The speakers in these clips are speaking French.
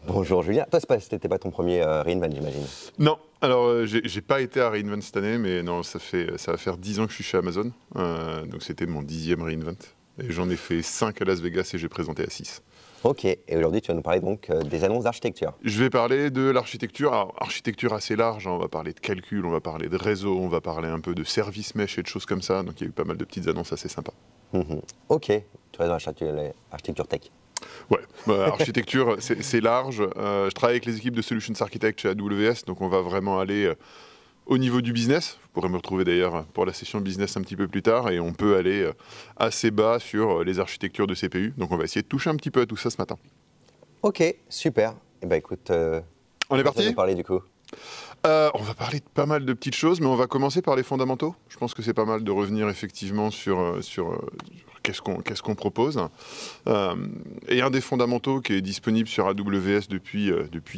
Bonjour Julien. Toi, c'était pas ton premier reInvent, j'imagine. Non, alors j'ai pas été à reInvent cette année, mais non, ça va faire 10 ans que je suis chez Amazon. Donc c'était mon 10e reInvent. Et j'en ai fait 5 à Las Vegas et j'ai présenté à 6. Ok, et aujourd'hui tu vas nous parler donc des annonces d'architecture. Je vais parler de l'architecture. Alors, architecture assez large, hein. On va parler de calcul, on va parler de réseau, on va parler un peu de service mesh et de choses comme ça. Donc il y a eu pas mal de petites annonces assez sympas. Ok, tu vas dans l'architecture tech. Ouais, architecture, c'est large. Je travaille avec les équipes de Solutions Architect chez AWS, donc on va vraiment aller au niveau du business. Vous pourrez me retrouver d'ailleurs pour la session business un petit peu plus tard, et on peut aller assez bas sur les architectures de CPU. Donc on va essayer de toucher un petit peu à tout ça ce matin. Ok, super. Eh ben écoute, On est tu vas parti? nous parler du coup. On va parler de pas mal de petites choses, mais on va commencer par les fondamentaux. Je pense que c'est pas mal de revenir effectivement sur qu'est-ce qu'on propose. Et un des fondamentaux qui est disponible sur AWS depuis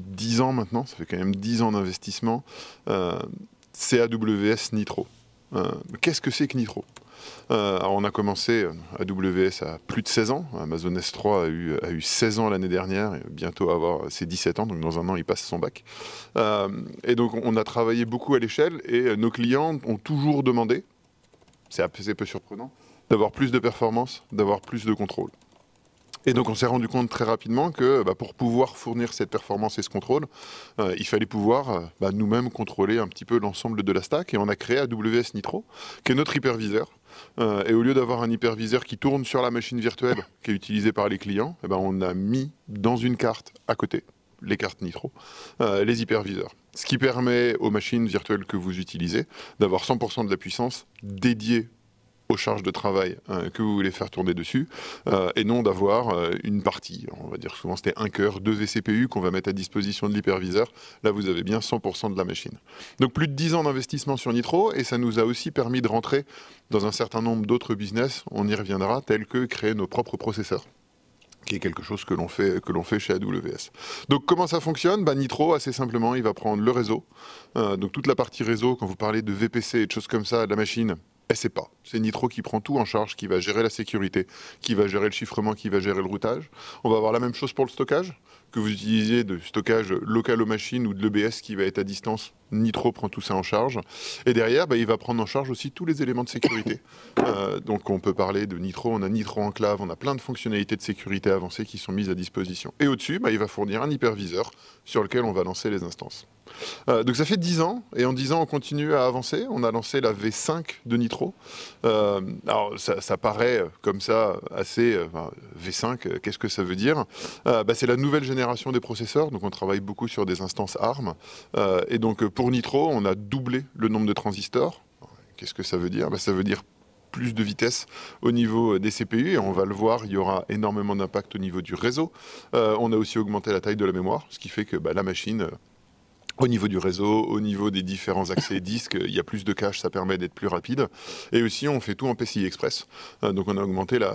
10 ans maintenant, ça fait quand même 10 ans d'investissement, c'est AWS Nitro. Qu'est-ce que c'est que Nitro? Alors on a commencé AWS à plus de 16 ans. Amazon S3 a eu 16 ans l'année dernière, et bientôt avoir ses 17 ans, donc dans un an il passe son bac. Et donc on a travaillé beaucoup à l'échelle, et nos clients ont toujours demandé, c'est assez peu surprenant, d'avoir plus de performance, d'avoir plus de contrôle. Et donc on s'est rendu compte très rapidement que pour pouvoir fournir cette performance et ce contrôle, il fallait pouvoir nous-mêmes contrôler un petit peu l'ensemble de la stack, et on a créé AWS Nitro, qui est notre hyperviseur. Et au lieu d'avoir un hyperviseur qui tourne sur la machine virtuelle qui est utilisée par les clients, on a mis dans une carte à côté, les cartes Nitro, les hyperviseurs. Ce qui permet aux machines virtuelles que vous utilisez d'avoir 100% de la puissance dédiée aux charges de travail que vous voulez faire tourner dessus, et non d'avoir une partie, on va dire souvent c'était un cœur, 2 vCPU qu'on va mettre à disposition de l'hyperviseur. Là vous avez bien 100% de la machine. Donc plus de 10 ans d'investissement sur Nitro, et ça nous a aussi permis de rentrer dans un certain nombre d'autres business, on y reviendra, tels que créer nos propres processeurs, qui est quelque chose que l'on fait chez AWS. Donc comment ça fonctionne? Nitro, assez simplement, il va prendre le réseau, donc toute la partie réseau, quand vous parlez de VPC et de choses comme ça, de la machine, c'est pas. C'est Nitro qui prend tout en charge, qui va gérer la sécurité, qui va gérer le chiffrement, qui va gérer le routage. On va avoir la même chose pour le stockage, que vous utilisiez de stockage local aux machines ou de l'EBS qui va être à distance. Nitro prend tout ça en charge. Et derrière, il va prendre en charge aussi tous les éléments de sécurité. Donc on peut parler de Nitro, on a Nitro Enclave, on a plein de fonctionnalités de sécurité avancées qui sont mises à disposition. Et au-dessus, il va fournir un hyperviseur sur lequel on va lancer les instances. Donc ça fait 10 ans, et en 10 ans on continue à avancer. On a lancé la V5 de Nitro. Alors ça paraît comme ça assez... V5, qu'est-ce que ça veut dire? C'est la nouvelle génération des processeurs, donc on travaille beaucoup sur des instances ARM. Et donc pour Nitro, on a doublé le nombre de transistors. Qu'est-ce que ça veut dire? Ça veut dire plus de vitesse au niveau des CPU, et on va le voir, il y aura énormément d'impact au niveau du réseau. On a aussi augmenté la taille de la mémoire, ce qui fait que la machine... Au niveau du réseau, au niveau des différents accès disques, il y a plus de cache, ça permet d'être plus rapide. Et aussi, on fait tout en PCI Express. Donc on a augmenté la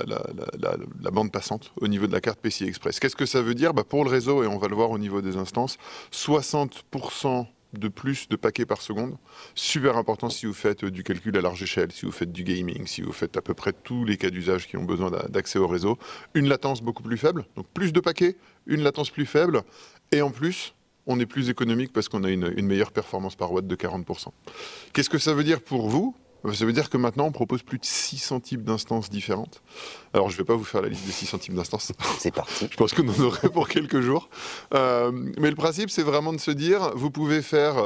bande passante au niveau de la carte PCI Express. Qu'est-ce que ça veut dire? Pour le réseau, et on va le voir au niveau des instances, 60% de plus de paquets par seconde. Super important si vous faites du calcul à large échelle, si vous faites du gaming, si vous faites à peu près tous les cas d'usage qui ont besoin d'accès au réseau. Une latence beaucoup plus faible, donc plus de paquets, une latence plus faible, et en plus... on est plus économique parce qu'on a une meilleure performance par watt de 40%. Qu'est-ce que ça veut dire pour vous? Ça veut dire que maintenant, on propose plus de 600 types d'instances différentes. Alors, je ne vais pas vous faire la liste des 600 types d'instances. C'est parti. Je pense qu'on en aurait pour quelques jours. Mais le principe, c'est vraiment de se dire, vous pouvez faire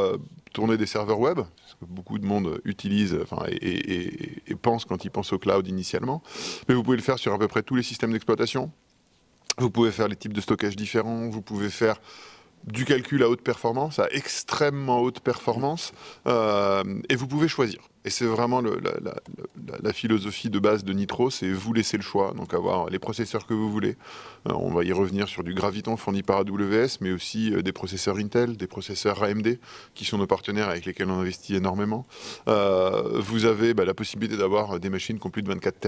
tourner des serveurs web, ce que beaucoup de monde utilise et pense quand il pense au cloud initialement. Mais vous pouvez le faire sur à peu près tous les systèmes d'exploitation. Vous pouvez faire les types de stockage différents. Vous pouvez faire du calcul à haute performance, à extrêmement haute performance, et vous pouvez choisir. Et c'est vraiment la philosophie de base de Nitro, c'est vous laisser le choix, donc avoir les processeurs que vous voulez. On va y revenir sur du Graviton fourni par AWS, mais aussi des processeurs Intel, des processeurs AMD, qui sont nos partenaires avec lesquels on investit énormément. Vous avez la possibilité d'avoir des machines qui ont plus de 24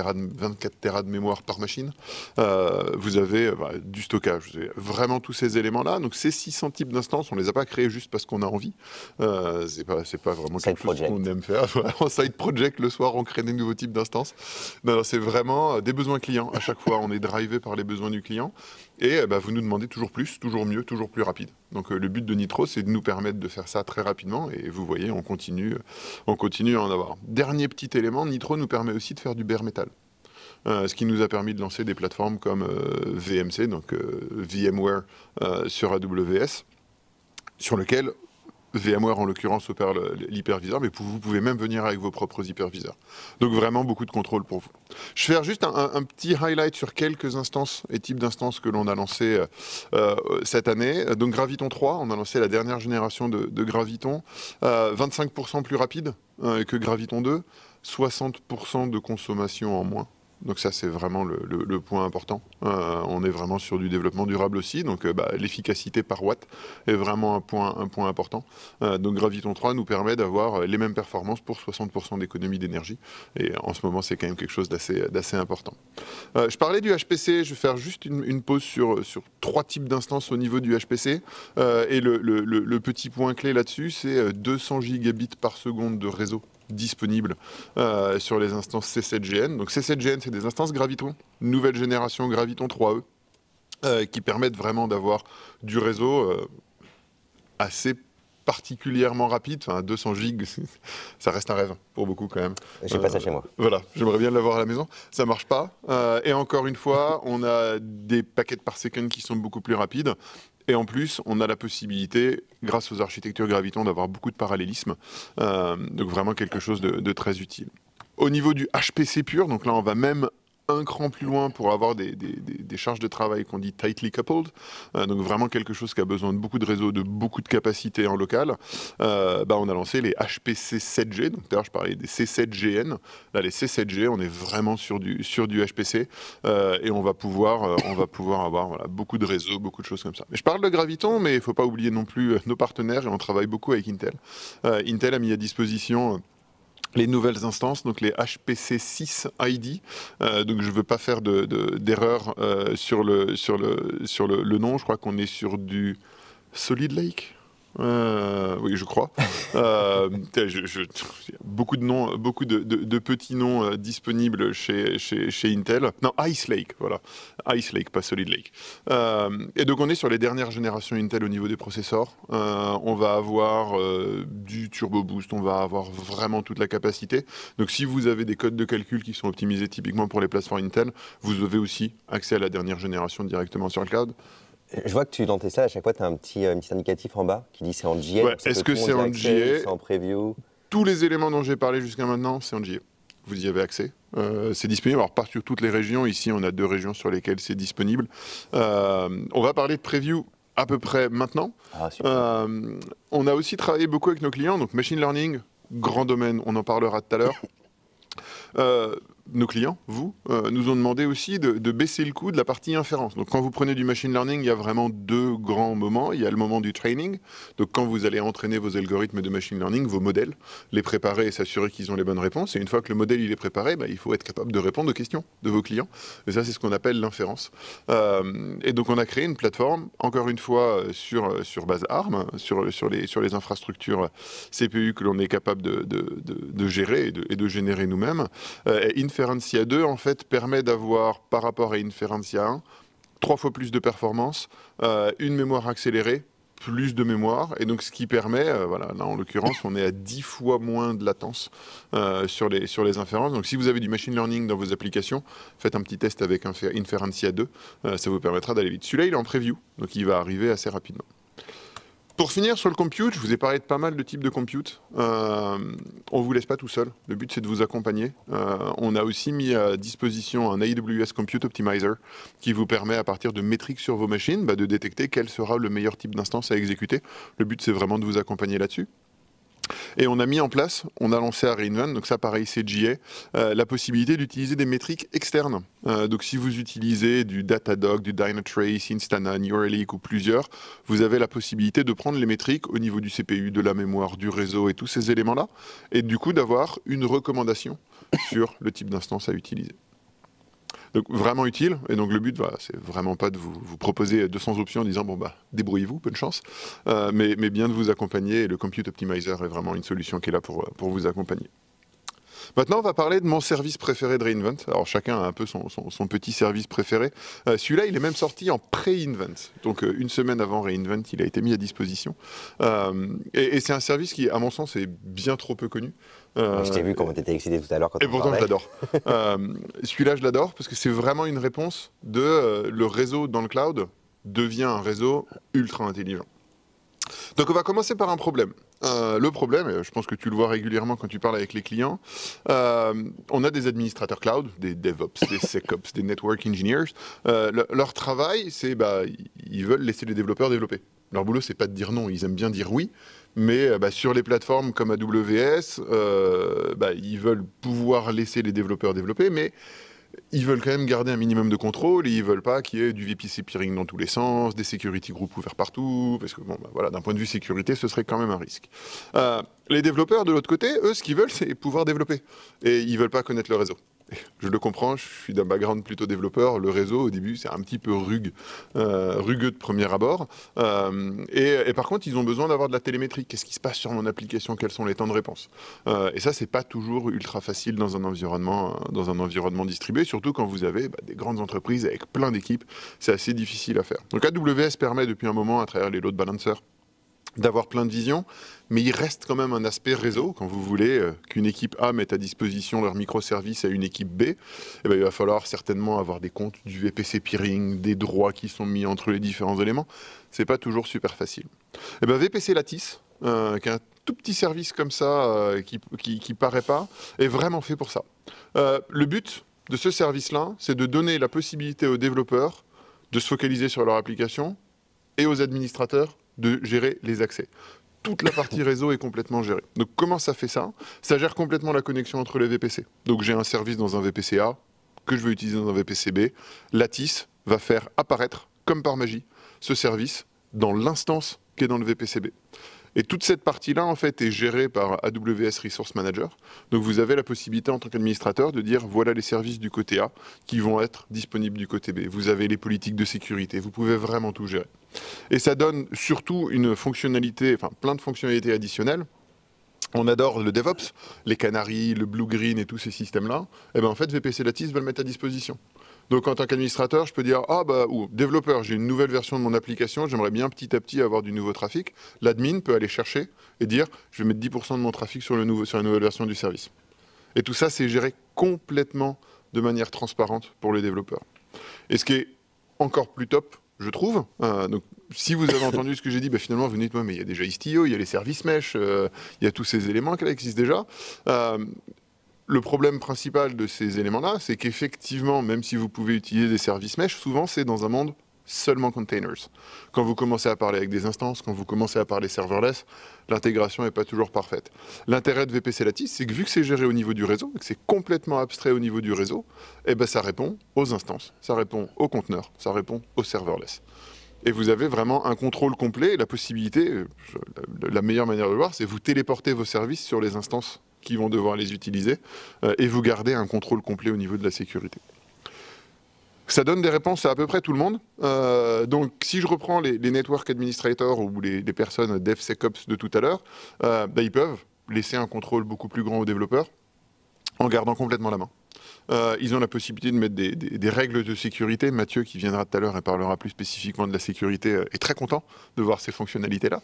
Tera de mémoire par machine. Vous avez du stockage, vous avez vraiment tous ces éléments-là. Donc ces 600 types d'instances, on ne les a pas créés juste parce qu'on a envie. C'est pas vraiment quelque chose qu'on aime faire. en side project le soir, on crée des nouveaux types d'instances. Non, c'est vraiment des besoins clients. À chaque fois, on est drivé par les besoins du client. Et vous nous demandez toujours plus, toujours mieux, toujours plus rapide. Donc le but de Nitro, c'est de nous permettre de faire ça très rapidement. Et vous voyez, on continue à en avoir. Dernier petit élément, Nitro nous permet aussi de faire du bare metal. Ce qui nous a permis de lancer des plateformes comme VMC, donc VMware sur AWS, sur lequel VMware en l'occurrence opère l'hyperviseur, mais vous pouvez même venir avec vos propres hyperviseurs. Donc vraiment beaucoup de contrôle pour vous. Je vais faire juste un petit highlight sur quelques instances et types d'instances que l'on a lancées cette année. Donc Graviton 3, on a lancé la dernière génération de Graviton, 25% plus rapide que Graviton 2, 60% de consommation en moins. Donc ça, c'est vraiment le point important. On est vraiment sur du développement durable aussi. Donc l'efficacité par watt est vraiment un point important. Donc Graviton 3 nous permet d'avoir les mêmes performances pour 60% d'économie d'énergie. Et en ce moment, c'est quand même quelque chose d'assez important. Je parlais du HPC. Je vais faire juste une pause sur 3 types d'instances au niveau du HPC. Et le petit point clé là-dessus, c'est 200 gigabits par seconde de réseau disponible sur les instances C7GN. Donc C7GN, c'est des instances Graviton, nouvelle génération Graviton 3E, qui permettent vraiment d'avoir du réseau assez particulièrement rapide. Enfin, 200 gigs, ça reste un rêve pour beaucoup quand même. J'ai pas ça chez moi. Voilà, j'aimerais bien l'avoir à la maison. Ça marche pas. Et encore une fois, on a des paquets par second qui sont beaucoup plus rapides. Et en plus, on a la possibilité, grâce aux architectures Graviton, d'avoir beaucoup de parallélisme. Donc vraiment quelque chose de très utile. Au niveau du HPC pur, donc là on va même un cran plus loin pour avoir des charges de travail qu'on dit tightly coupled, donc vraiment quelque chose qui a besoin de beaucoup de réseaux, de beaucoup de capacités en local. On a lancé les HPC 7G, donc d'ailleurs je parlais des C7GN, là les C7G, on est vraiment sur du HPC, et on va pouvoir avoir beaucoup de réseaux, beaucoup de choses comme ça. Mais je parle de Graviton, mais il ne faut pas oublier non plus nos partenaires, et on travaille beaucoup avec Intel. Intel a mis à disposition les nouvelles instances, donc les HPC 6 ID. Donc je ne veux pas faire d'erreur sur le nom. Je crois qu'on est sur du Solid Lake. Oui, je crois. Beaucoup de noms, beaucoup de petits noms disponibles chez Intel. Non, Ice Lake, voilà. Ice Lake, pas Solid Lake. Et donc on est sur les dernières générations Intel au niveau des processeurs. On va avoir du Turbo Boost, on va avoir vraiment toute la capacité. Donc si vous avez des codes de calcul qui sont optimisés typiquement pour les plateformes Intel, vous avez aussi accès à la dernière génération directement sur le cloud. Je vois que dans tes slides, à chaque fois, tu as un petit indicatif en bas qui dit c'est en GA. Ouais, est-ce que c'est en GA? C'est en preview? Tous les éléments dont j'ai parlé jusqu'à maintenant, c'est en GA. Vous y avez accès. C'est disponible. Alors, pas sur toutes les régions. Ici, on a 2 régions sur lesquelles c'est disponible. On va parler de preview à peu près maintenant. Ah, super. On a aussi travaillé beaucoup avec nos clients. Donc, machine learning, grand domaine. On en parlera tout à l'heure. Nos clients, vous, nous ont demandé aussi de baisser le coût de la partie inférence. Donc quand vous prenez du machine learning, il y a vraiment 2 grands moments. Il y a le moment du training, donc quand vous allez entraîner vos algorithmes de machine learning, vos modèles, les préparer et s'assurer qu'ils ont les bonnes réponses. Et une fois que le modèle il est préparé, il faut être capable de répondre aux questions de vos clients. Et ça, c'est ce qu'on appelle l'inférence. Et donc on a créé une plateforme, encore une fois, sur base ARM, sur les infrastructures CPU que l'on est capable de gérer et de générer nous-mêmes. Inferentia 2 en fait permet d'avoir par rapport à Inferentia 1 3 fois plus de performance, une mémoire accélérée, plus de mémoire, et donc ce qui permet, voilà, là en l'occurrence on est à 10 fois moins de latence sur les inférences. Donc si vous avez du machine learning dans vos applications, faites un petit test avec Inferentia 2, ça vous permettra d'aller vite. Celui-là il est en preview, donc il va arriver assez rapidement. Pour finir sur le compute, je vous ai parlé de pas mal de types de compute. On ne vous laisse pas tout seul. Le but, c'est de vous accompagner. On a aussi mis à disposition un AWS Compute Optimizer qui vous permet, à partir de métriques sur vos machines, de détecter quel sera le meilleur type d'instance à exécuter. Le but, c'est vraiment de vous accompagner là-dessus. Et on a mis en place, on a lancé à Rainone, donc ça pareil c'est GA, la possibilité d'utiliser des métriques externes. Donc si vous utilisez du Datadog, du Dynatrace, Instana, New Relic ou plusieurs, vous avez la possibilité de prendre les métriques au niveau du CPU, de la mémoire, du réseau et tous ces éléments-là, et du coup d'avoir une recommandation sur le type d'instance à utiliser. Donc vraiment utile, et donc le but, voilà, c'est vraiment pas de vous proposer 200 options en disant bon débrouillez-vous, bonne chance, mais bien de vous accompagner, et le Compute Optimizer est vraiment une solution qui est là pour vous accompagner. Maintenant, on va parler de mon service préféré de reInvent. Alors, chacun a un peu son petit service préféré. Celui-là, il est même sorti en pré-invent. Donc, une semaine avant reInvent, il a été mis à disposition. Et c'est un service qui, à mon sens, est bien trop peu connu. Je t'ai vu comment tu étais excité tout à l'heure quand Et on pourtant, parlait. je l'adore. Celui-là, je l'adore parce que c'est vraiment une réponse de le réseau dans le cloud devient un réseau ultra intelligent. Donc on va commencer par un problème. Le problème, et je pense que tu le vois régulièrement quand tu parles avec les clients, on a des administrateurs cloud, des DevOps, des SecOps, des Network Engineers. Leur travail, c'est ils veulent laisser les développeurs développer. Leur boulot, c'est pas de dire non, ils aiment bien dire oui, mais sur les plateformes comme AWS, ils veulent pouvoir laisser les développeurs développer, mais ils veulent quand même garder un minimum de contrôle et ils veulent pas qu'il y ait du VPC peering dans tous les sens, des security groups ouverts partout, parce que d'un point de vue sécurité, ce serait quand même un risque. Les développeurs de l'autre côté, eux, ce qu'ils veulent, c'est pouvoir développer et ils veulent pas connaître le réseau. Je le comprends, je suis d'un background plutôt développeur. Le réseau, au début, c'est un petit peu rugueux de premier abord. Et par contre, ils ont besoin d'avoir de la télémétrie. Qu'est-ce qui se passe sur mon application? Quels sont les temps de réponse? Et ça, c'est pas toujours ultra facile dans un environnement distribué, surtout quand vous avez des grandes entreprises avec plein d'équipes. C'est assez difficile à faire. Donc AWS permet depuis un moment, à travers les load balancers, d'avoir plein de visions, mais il reste quand même un aspect réseau. Quand vous voulez qu'une équipe A mette à disposition leur microservice à une équipe B, il va falloir certainement avoir des comptes, du VPC peering, des droits qui sont mis entre les différents éléments. C'est pas toujours super facile. VPC Lattice, qui est un tout petit service comme ça, qui paraît pas, est vraiment fait pour ça. Le but de ce service-là, c'est de donner la possibilité aux développeurs de se focaliser sur leur application et aux administrateurs de gérer les accès. Toute la partie réseau est complètement gérée. Donc comment ça fait ça? Ça gère complètement la connexion entre les VPC. Donc j'ai un service dans un VPC A que je veux utiliser dans un VPC B. Lattice va faire apparaître, comme par magie, ce service dans l'instance qui est dans le VPC B. Et toute cette partie-là, en fait, est gérée par AWS Resource Manager. Donc, vous avez la possibilité, en tant qu'administrateur, de dire, voilà les services du côté A qui vont être disponibles du côté B. Vous avez les politiques de sécurité. Vous pouvez vraiment tout gérer. Et ça donne surtout une fonctionnalité, enfin, plein de fonctionnalités additionnelles. On adore le DevOps, les Canaries, le Blue Green et tous ces systèmes-là. Et en fait, VPC Lattice va le mettre à disposition. Donc, en tant qu'administrateur, je peux dire, ou développeur, j'ai une nouvelle version de mon application, j'aimerais bien petit à petit avoir du nouveau trafic. L'admin peut aller chercher et dire, je vais mettre 10% de mon trafic sur la nouvelle version du service. Et tout ça, c'est géré complètement de manière transparente pour les développeurs. Et ce qui est encore plus top, je trouve, donc, si vous avez entendu ce que j'ai dit, finalement, vous dites, mais il y a déjà Istio, il y a les services mesh, il y a tous ces éléments qui existent déjà. Le problème principal de ces éléments-là, c'est qu'effectivement, même si vous pouvez utiliser des services mesh, souvent c'est dans un monde seulement containers. Quand vous commencez à parler avec des instances, quand vous commencez à parler serverless, l'intégration n'est pas toujours parfaite. L'intérêt de VPC Lattice, c'est que vu que c'est géré au niveau du réseau, et que c'est complètement abstrait au niveau du réseau, ça répond aux instances, ça répond aux conteneurs, ça répond aux serverless. Et vous avez vraiment un contrôle complet et la possibilité, la meilleure manière de le voir, c'est vous téléporter vos services sur les instances qui vont devoir les utiliser et vous gardez un contrôle complet au niveau de la sécurité. Ça donne des réponses à peu près tout le monde. Donc, si je reprends les network administrators ou les personnes DevSecOps de tout à l'heure, ils peuvent laisser un contrôle beaucoup plus grand aux développeurs en gardant complètement la main. Ils ont la possibilité de mettre des règles de sécurité. Mathieu, qui viendra tout à l'heure et parlera plus spécifiquement de la sécurité, est très content de voir ces fonctionnalités-là.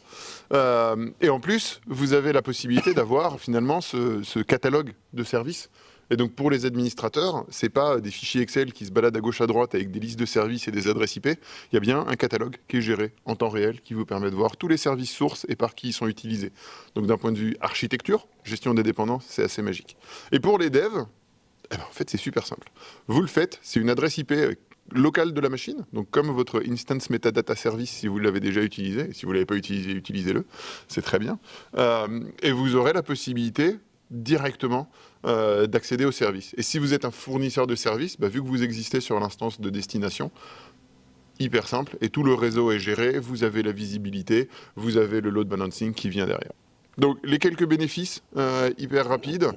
Et en plus, vous avez la possibilité d'avoir finalement ce catalogue de services. Et donc pour les administrateurs, ce n'est pas des fichiers Excel qui se baladent à gauche à droite avec des listes de services et des adresses IP. Il y a bien un catalogue qui est géré en temps réel qui vous permet de voir tous les services sources et par qui ils sont utilisés. Donc d'un point de vue architecture, gestion des dépendances, c'est assez magique. Et pour les devs, en fait, c'est super simple. Vous le faites, c'est une adresse IP locale de la machine, donc comme votre Instance Metadata Service si vous l'avez déjà utilisé, et si vous ne l'avez pas utilisé, utilisez-le, c'est très bien. Et vous aurez la possibilité directement d'accéder au service. Et si vous êtes un fournisseur de services, vu que vous existez sur l'instance de destination, hyper simple, et tout le réseau est géré, vous avez la visibilité, vous avez le load balancing qui vient derrière. Donc les quelques bénéfices hyper rapides.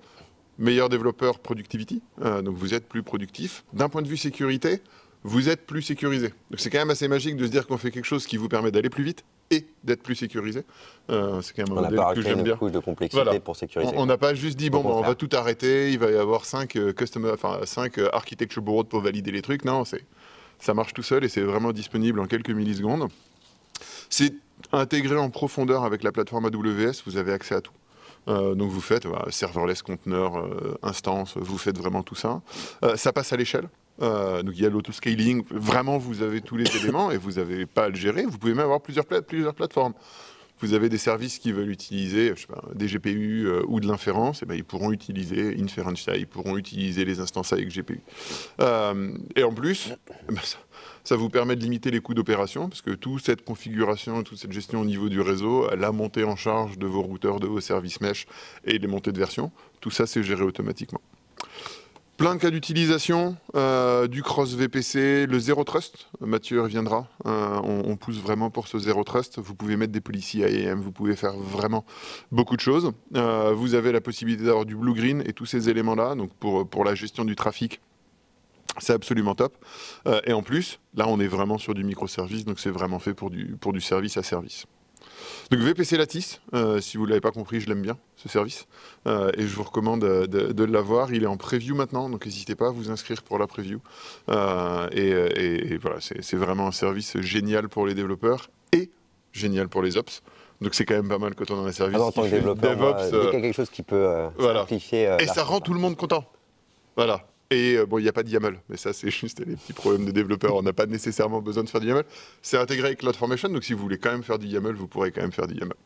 Meilleur développeur productivity, donc vous êtes plus productif. D'un point de vue sécurité, vous êtes plus sécurisé. Donc c'est quand même assez magique de se dire qu'on fait quelque chose qui vous permet d'aller plus vite et d'être plus sécurisé. C'est quand même un modèle que j'aime bien. On n'a pas une couche de complexité pour sécuriser. On n'a pas juste dit, bon, on va tout arrêter, il va y avoir 5 architecture boards pour valider les trucs. Non, ça marche tout seul et c'est vraiment disponible en quelques millisecondes. C'est intégré en profondeur avec la plateforme AWS, vous avez accès à tout. Donc vous faites serverless, conteneur, instance, vous faites vraiment tout ça. Ça passe à l'échelle. Donc il y a l'autoscaling, vraiment vous avez tous les éléments et vous n'avez pas à le gérer. Vous pouvez même avoir plusieurs plateformes. Vous avez des services qui veulent utiliser des GPU ou de l'inférence, et ben, ils pourront utiliser Inferentia, ils pourront utiliser les instances avec GPU. Et en plus, ça vous permet de limiter les coûts d'opération, parce que toute cette configuration, toute cette gestion au niveau du réseau, la montée en charge de vos routeurs, de vos services mesh et les montées de version, tout ça c'est géré automatiquement. Plein de cas d'utilisation, du cross-VPC, le Zero Trust, Mathieu reviendra, on pousse vraiment pour ce Zero Trust, vous pouvez mettre des policies IAM, vous pouvez faire vraiment beaucoup de choses. Vous avez la possibilité d'avoir du Blue-Green et tous ces éléments-là, donc pour la gestion du trafic, c'est absolument top. Et en plus, là on est vraiment sur du microservice, donc c'est vraiment fait pour du service à service. Donc VPC Lattice, si vous ne l'avez pas compris, je l'aime bien, ce service. Et je vous recommande de l'avoir. Il est en preview maintenant, donc n'hésitez pas à vous inscrire pour la preview. Et voilà, c'est vraiment un service génial pour les développeurs et génial pour les ops. Donc c'est quand même pas mal quand on a un service en tant que développeur, DevOps. dès qu'il y a quelque chose qui peut simplifier... et ça rend tout le monde content. Voilà. Et bon, il n'y a pas de YAML, mais ça c'est juste les petits problèmes de développeurs, on n'a pas nécessairement besoin de faire du YAML. C'est intégré avec CloudFormation, donc si vous voulez quand même faire du YAML, vous pourrez quand même faire du YAML.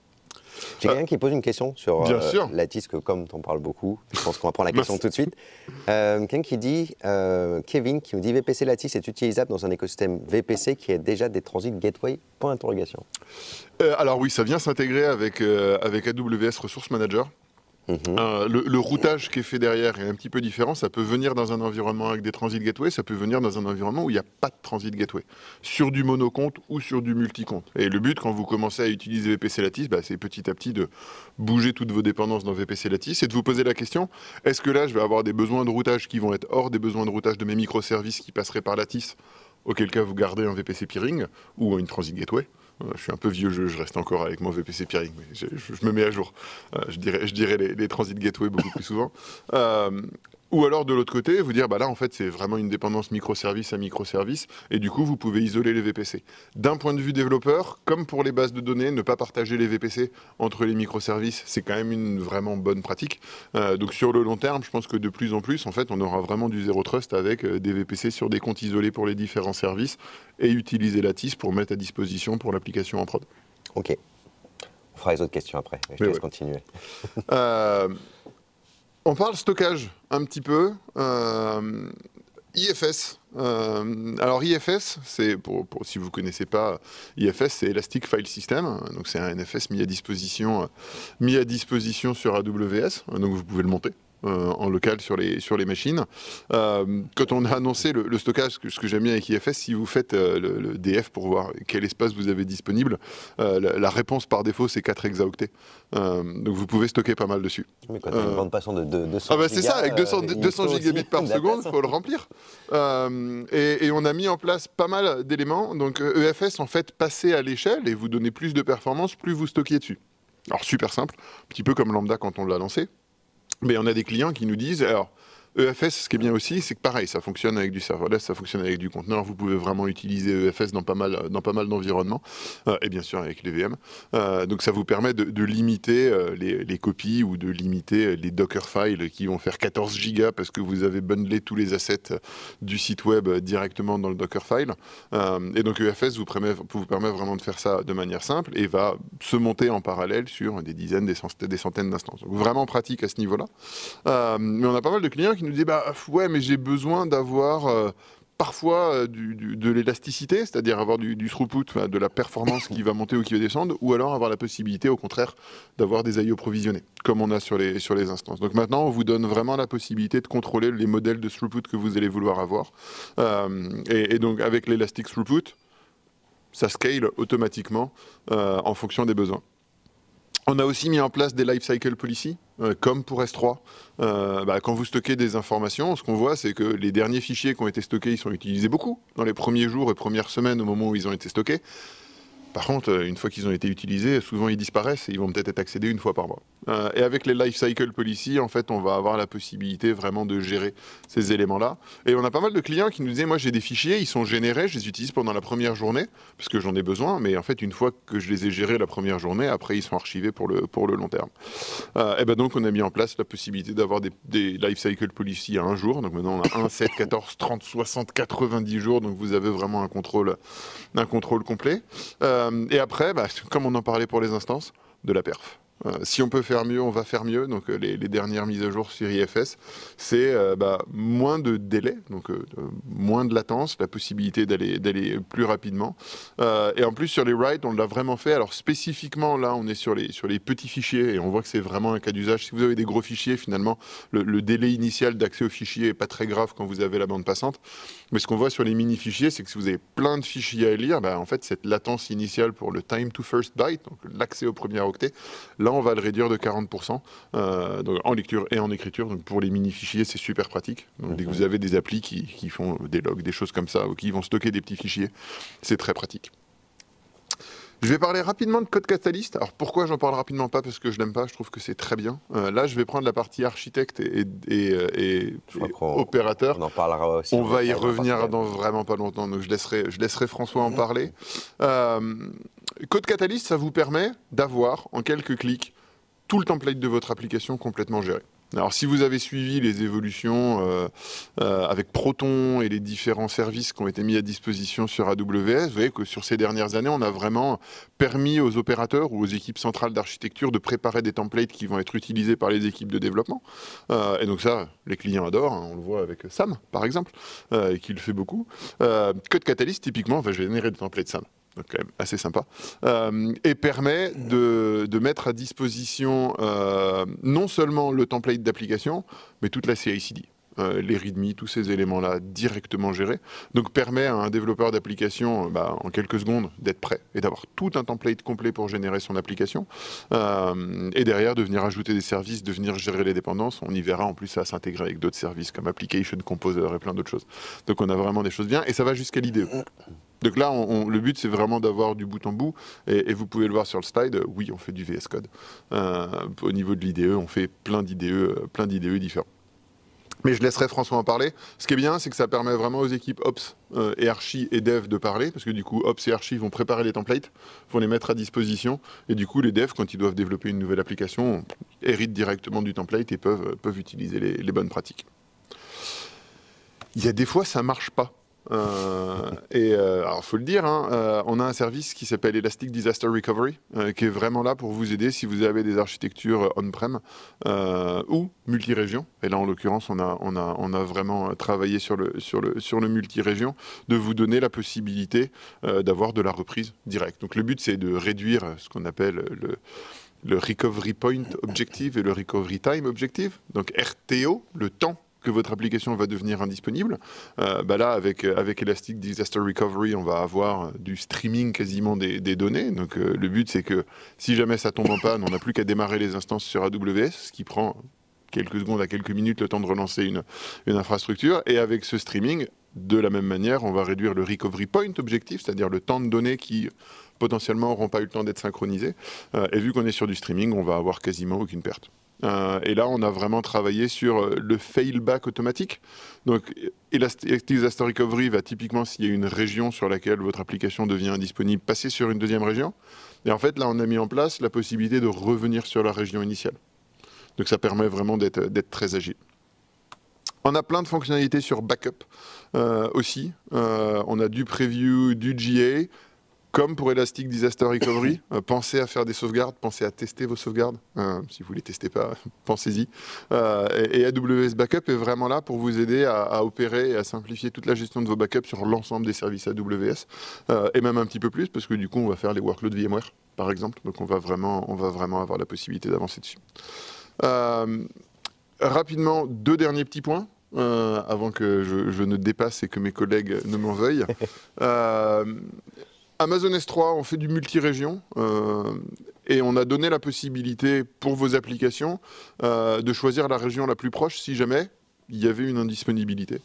J'ai quelqu'un qui pose une question sur Lattice, que comme tu en parles beaucoup, je pense qu'on va prendre la question tout de suite. Quelqu'un qui dit, Kevin, qui nous dit VPC Lattice est utilisable dans un écosystème VPC qui est déjà des transits gateway, point d'interrogation. Alors oui, ça vient s'intégrer avec AWS Resource Manager. Le routage qui est fait derrière est un petit peu différent. Ça peut venir dans un environnement avec des transit gateway, ça peut venir dans un environnement où il n'y a pas de transit gateway, sur du monocompte ou sur du multicompte. Et le but, quand vous commencez à utiliser VPC Lattice, c'est petit à petit de bouger toutes vos dépendances dans VPC Lattice et de vous poser la question, est-ce que là, je vais avoir des besoins de routage qui vont être hors des besoins de routage de mes microservices qui passeraient par Lattice, auquel cas vous gardez un VPC peering ou une transit gateway. Je suis un peu vieux jeu, je reste encore avec mon VPC peering, mais je me mets à jour. Je dirais les transit gateway beaucoup plus souvent. Ou alors de l'autre côté, vous dire, là en fait c'est vraiment une dépendance microservice à microservice, et du coup vous pouvez isoler les VPC. D'un point de vue développeur, comme pour les bases de données, ne pas partager les VPC entre les microservices, c'est quand même une vraiment bonne pratique. Donc sur le long terme, je pense que de plus en plus, en fait, on aura vraiment du Zero Trust avec des VPC sur des comptes isolés pour les différents services, et utiliser Lattice pour mettre à disposition pour l'application en prod. Ok. On fera les autres questions après, je te laisse continuer. On parle stockage un petit peu. IFS. Alors IFS, c'est si vous ne connaissez pas, IFS c'est Elastic File System. Donc c'est un NFS mis à disposition sur AWS. Donc vous pouvez le monter en local sur les machines. Quand on a annoncé le stockage, ce que j'aime bien avec IFS, si vous faites le DF pour voir quel espace vous avez disponible, la réponse par défaut c'est 4 hexaoctets. Donc vous pouvez stocker pas mal dessus. Mais quand tu as une bande passante de 200 gigas, c'est ça, avec 200 gigabits par seconde, il faut le remplir. Et on a mis en place pas mal d'éléments. Donc EFS en fait passez à l'échelle et vous donnez plus de performance, plus vous stockiez dessus. Alors super simple, un petit peu comme Lambda quand on l'a lancé. Mais on a des clients qui nous disent, alors EFS, ce qui est bien aussi, c'est que pareil, ça fonctionne avec du serverless, ça fonctionne avec du conteneur, vous pouvez vraiment utiliser EFS dans pas mal d'environnements, et bien sûr avec les VM. Donc ça vous permet de limiter les copies ou de limiter les Docker files qui vont faire 14 gigas parce que vous avez bundlé tous les assets du site web directement dans le Docker file. Et donc EFS vous permet vraiment de faire ça de manière simple et va se monter en parallèle sur des dizaines, des centaines d'instances. Donc vraiment pratique à ce niveau-là. Mais on a pas mal de clients qui nous disent ouais, mais j'ai besoin d'avoir parfois de l'élasticité, c'est-à-dire avoir du throughput, de la performance qui va monter ou qui va descendre, ou alors avoir la possibilité au contraire d'avoir des IO provisionnés, comme on a sur les instances. Donc maintenant, on vous donne vraiment la possibilité de contrôler les modèles de throughput que vous allez vouloir avoir. Et donc avec l'Elastic Throughput, ça scale automatiquement en fonction des besoins. On a aussi mis en place des lifecycle policy, comme pour S3. Quand vous stockez des informations, ce qu'on voit, c'est que les derniers fichiers qui ont été stockés, ils sont utilisés beaucoup dans les premiers jours et premières semaines au moment où ils ont été stockés. Par contre, une fois qu'ils ont été utilisés, souvent ils disparaissent et ils vont peut-être être accédés une fois par mois. Et avec les lifecycle policy, en fait, on va avoir la possibilité vraiment de gérer ces éléments-là. Et on a pas mal de clients qui nous disaient, moi j'ai des fichiers, ils sont générés, je les utilise pendant la première journée, parce que j'en ai besoin, mais en fait, une fois que je les ai gérés la première journée, après ils sont archivés pour le long terme. Donc on a mis en place la possibilité d'avoir des lifecycle policy à un jour. Donc maintenant on a 1, 7, 14, 30, 60, 90 jours, donc vous avez vraiment un contrôle complet. Et après, comme on en parlait pour les instances, de la perf. Si on peut faire mieux, on va faire mieux. Donc les dernières mises à jour sur IFS, c'est moins de délai, donc moins de latence, la possibilité d'aller plus rapidement. Et en plus sur les writes, on l'a vraiment fait. Alors spécifiquement là, on est sur les petits fichiers et on voit que c'est vraiment un cas d'usage. Si vous avez des gros fichiers, finalement, le délai initial d'accès aux fichiers est pas très grave quand vous avez la bande passante. Mais ce qu'on voit sur les mini fichiers, c'est que si vous avez plein de fichiers à lire, en fait cette latence initiale pour le time to first byte, donc l'accès au premier octet, là on va le réduire de 40%, donc en lecture et en écriture. Donc pour les mini-fichiers, c'est super pratique. Donc dès que vous avez des applis qui font des logs, des choses comme ça, ou qui vont stocker des petits fichiers, c'est très pratique. Je vais parler rapidement de Code Catalyst. Alors pourquoi j'en parle rapidement? Pas parce que je l'aime pas, je trouve que c'est très bien. Là, je vais prendre la partie architecte et opérateur. On en parlera aussi. On va y revenir dans vraiment pas longtemps, donc je laisserai François en parler. Code Catalyst, ça vous permet d'avoir en quelques clics tout le template de votre application complètement géré. Alors si vous avez suivi les évolutions avec Proton et les différents services qui ont été mis à disposition sur AWS, vous voyez que sur ces dernières années, on a vraiment permis aux opérateurs ou aux équipes centrales d'architecture de préparer des templates qui vont être utilisés par les équipes de développement. Et donc ça, les clients adorent, hein, on le voit avec Sam par exemple, qui le fait beaucoup. Code Catalyst, typiquement, va générer des templates Sam. Donc quand même assez sympa, et permet de mettre à disposition non seulement le template d'application, mais toute la CI/CD, les README, tous ces éléments-là directement gérés. Donc permet à un développeur d'application, en quelques secondes, d'être prêt et d'avoir tout un template complet pour générer son application, et derrière de venir ajouter des services, de venir gérer les dépendances. On y verra en plus ça s'intégrer avec d'autres services comme Application Composer et plein d'autres choses. Donc on a vraiment des choses bien, et ça va jusqu'à l'IDE. Donc là, le but, c'est vraiment d'avoir du bout en bout. Et vous pouvez le voir sur le slide. Oui, on fait du VS Code. Au niveau de l'IDE, on fait plein d'IDE différents. Mais je laisserai François en parler. Ce qui est bien, c'est que ça permet vraiment aux équipes Ops et Archi et Dev de parler. Parce que du coup, Ops et Archi vont préparer les templates, vont les mettre à disposition. Et du coup, les devs, quand ils doivent développer une nouvelle application, héritent directement du template et peuvent utiliser les bonnes pratiques. Il y a des fois, ça ne marche pas. Alors faut le dire, hein, on a un service qui s'appelle Elastic Disaster Recovery, qui est vraiment là pour vous aider si vous avez des architectures on-prem ou multi-région. Et là, en l'occurrence, on a vraiment travaillé sur le multi-région, de vous donner la possibilité d'avoir de la reprise directe. Donc le but, c'est de réduire ce qu'on appelle le Recovery Point Objective et le Recovery Time Objective, donc RTO, le temps que votre application va devenir indisponible. Là, avec Elastic Disaster Recovery, on va avoir du streaming quasiment des données. Donc le but, c'est que si jamais ça tombe en panne, on n'a plus qu'à démarrer les instances sur AWS, ce qui prend quelques secondes à quelques minutes le temps de relancer une infrastructure. Et avec ce streaming, de la même manière, on va réduire le Recovery Point Objective, c'est-à-dire le temps de données qui potentiellement n'auront pas eu le temps d'être synchronisées. Et vu qu'on est sur du streaming, on va avoir quasiment aucune perte. Et là, on a vraiment travaillé sur le failback automatique. Donc, Elastic Disaster Recovery va typiquement, s'il y a une région sur laquelle votre application devient indisponible, passer sur une deuxième région. Et en fait, là, on a mis en place la possibilité de revenir sur la région initiale. Donc, ça permet vraiment d'être très agile. On a plein de fonctionnalités sur backup aussi. On a du preview, du GA. Comme pour Elastic Disaster Recovery, pensez à faire des sauvegardes, pensez à tester vos sauvegardes. Si vous ne les testez pas, pensez-y. Et AWS Backup est vraiment là pour vous aider à opérer et à simplifier toute la gestion de vos backups sur l'ensemble des services AWS. Et même un petit peu plus, parce que du coup, on va faire les workloads VMware, par exemple. Donc, on va vraiment avoir la possibilité d'avancer dessus. Rapidement, 2 derniers petits points. Avant que je ne dépasse et que mes collègues ne m'en veuillent. Amazon S3, on fait du multi-région et on a donné la possibilité pour vos applications de choisir la région la plus proche si jamais il y avait une indisponibilité.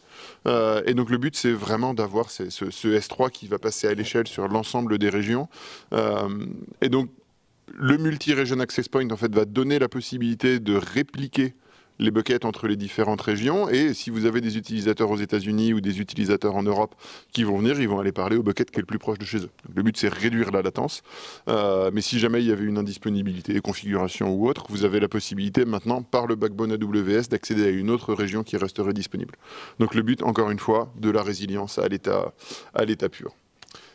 Et donc le but, c'est vraiment d'avoir ce S3 qui va passer à l'échelle sur l'ensemble des régions. Et donc le multi-region access point en fait, va donner la possibilité de répliquer les buckets entre les différentes régions, et si vous avez des utilisateurs aux États-Unis ou des utilisateurs en Europe qui vont venir, ils vont aller parler au bucket qui est le plus proche de chez eux. Donc, le but, c'est réduire la latence, mais si jamais il y avait une indisponibilité, configuration ou autre, vous avez la possibilité maintenant, par le backbone AWS, d'accéder à une autre région qui resterait disponible. Donc le but, encore une fois, de la résilience à l'état pur.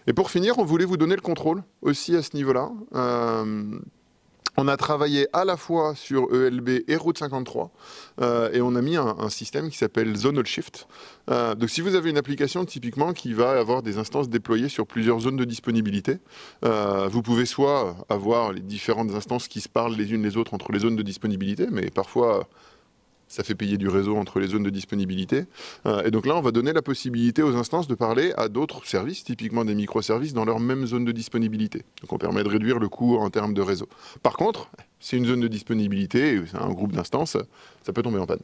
Et pour finir, on voulait vous donner le contrôle aussi à ce niveau-là. On a travaillé à la fois sur ELB et Route 53 et on a mis un système qui s'appelle Zonal Shift. Donc si vous avez une application typiquement qui va avoir des instances déployées sur plusieurs zones de disponibilité, vous pouvez soit avoir les différentes instances qui se parlent les unes les autres entre les zones de disponibilité, mais parfois ça fait payer du réseau entre les zones de disponibilité. Et donc là, on va donner la possibilité aux instances de parler à d'autres services, typiquement des microservices, dans leur même zone de disponibilité. Donc on permet de réduire le coût en termes de réseau. Par contre, c'est une zone de disponibilité, c'est un groupe d'instances, ça peut tomber en panne.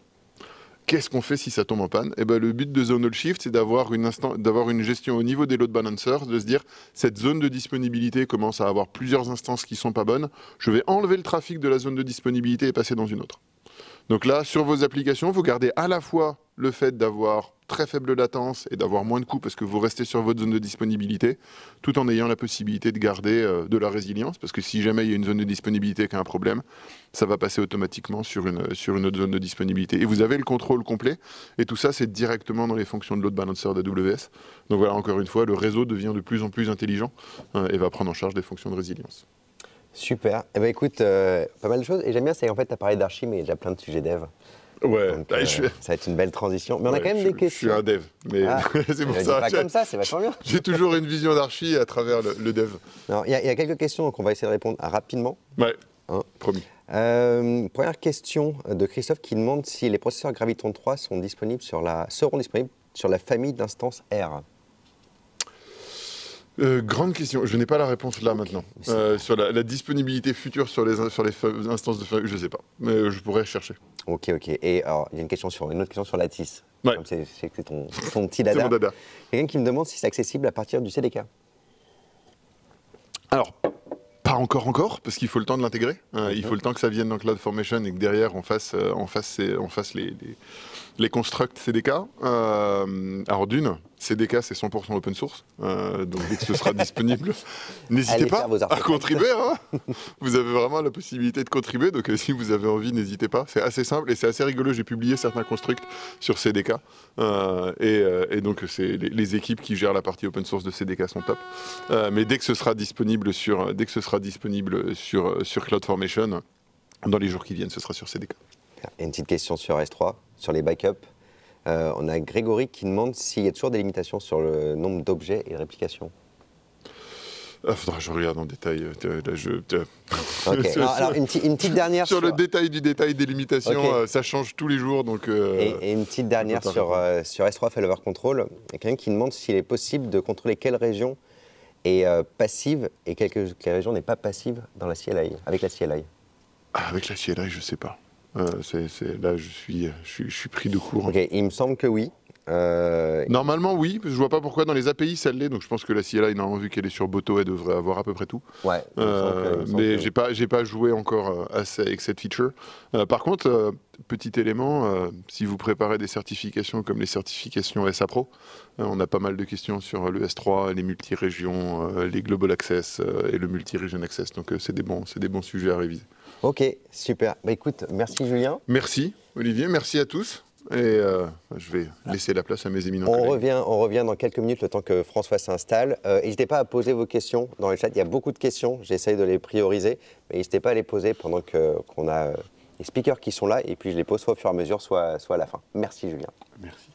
Qu'est-ce qu'on fait si ça tombe en panne? Eh ben, le but de Zonal Shift, c'est d'avoir une gestion au niveau des load balancers, de se dire, cette zone de disponibilité commence à avoir plusieurs instances qui ne sont pas bonnes, je vais enlever le trafic de la zone de disponibilité et passer dans une autre. Donc là, sur vos applications, vous gardez à la fois le fait d'avoir très faible latence et d'avoir moins de coûts parce que vous restez sur votre zone de disponibilité, tout en ayant la possibilité de garder de la résilience, parce que si jamais il y a une zone de disponibilité qui a un problème, ça va passer automatiquement sur une autre zone de disponibilité. Et vous avez le contrôle complet, et tout ça, c'est directement dans les fonctions de load balancer d'AWS. Donc voilà, encore une fois, le réseau devient de plus en plus intelligent et va prendre en charge des fonctions de résilience. Super. Eh ben, écoute, pas mal de choses. Et j'aime bien, c'est en fait, tu as parlé d'archi, mais il y a déjà plein de sujets dev. Ouais, donc, ça va être une belle transition. Mais on a quand même des questions. Je suis un dev, mais c'est pour ça. Pas comme ça, c'est vachement bien. J'ai toujours une vision d'archi à travers le dev. Il y a quelques questions, donc on va essayer de répondre rapidement. Ouais, promis. Première question de Christophe qui demande si les processeurs Graviton 3 seront disponibles sur la famille d'instances R. Grande question, je n'ai pas la réponse là maintenant. Sur la disponibilité future sur les instances de famille, je ne sais pas, mais je pourrais chercher. Ok. Et alors, il y a une autre question sur Lattice. Ouais. Comme c'est ton petit dada. C'est mon dada. Quelqu'un qui me demande si c'est accessible à partir du CDK. Alors, pas encore, parce qu'il faut le temps de l'intégrer. Il faut le temps que ça vienne dans CloudFormation et que derrière on fasse les constructs CDK. Alors d'une, CDK c'est 100% open source, donc dès que ce sera disponible, n'hésitez pas à contribuer. Hein. Vous avez vraiment la possibilité de contribuer, donc si vous avez envie, n'hésitez pas. C'est assez simple et c'est assez rigolo. J'ai publié certains constructs sur CDK et donc les équipes qui gèrent la partie open source de CDK sont top. Mais dès que ce sera disponible sur CloudFormation, dans les jours qui viennent, ce sera sur CDK. Et une petite question sur S3, sur les backups. On a Grégory qui demande s'il y a toujours des limitations sur le nombre d'objets et de réplications. Faudra que je regarde en détail. Alors, une petite dernière sur le détail du détail des limitations, ça change tous les jours. Donc, et une petite dernière sur S3 Failover Control. Il y a quelqu'un qui demande s'il est possible de contrôler quelle région est passive et quelle région n'est pas passive dans la CLI, avec la CLI. Avec la CLI, je ne sais pas. Là, je suis pris de court. Ok, il me semble que oui. Normalement, oui. Je ne vois pas pourquoi dans les API, ça l'est. Donc, je pense que la CLI, normalement, vu qu'elle est sur Boto, elle devrait avoir à peu près tout. Ouais. Mais j'ai pas joué encore assez avec cette feature. Par contre, petit élément, si vous préparez des certifications comme les certifications SA Pro, on a pas mal de questions sur le S3, les multi-régions, les Global Access et le multi-region access. Donc, c'est des bons sujets à réviser. Ok, super. Bah, écoute, merci Julien. Merci Olivier, merci à tous. Et je vais laisser la place à mes éminents collègues. On revient dans quelques minutes, le temps que François s'installe. N'hésitez pas à poser vos questions dans le chat. Il y a beaucoup de questions, j'essaye de les prioriser. Mais n'hésitez pas à les poser pendant qu'on a les speakers qui sont là. Et puis je les pose soit au fur et à mesure, soit à la fin. Merci Julien. Merci.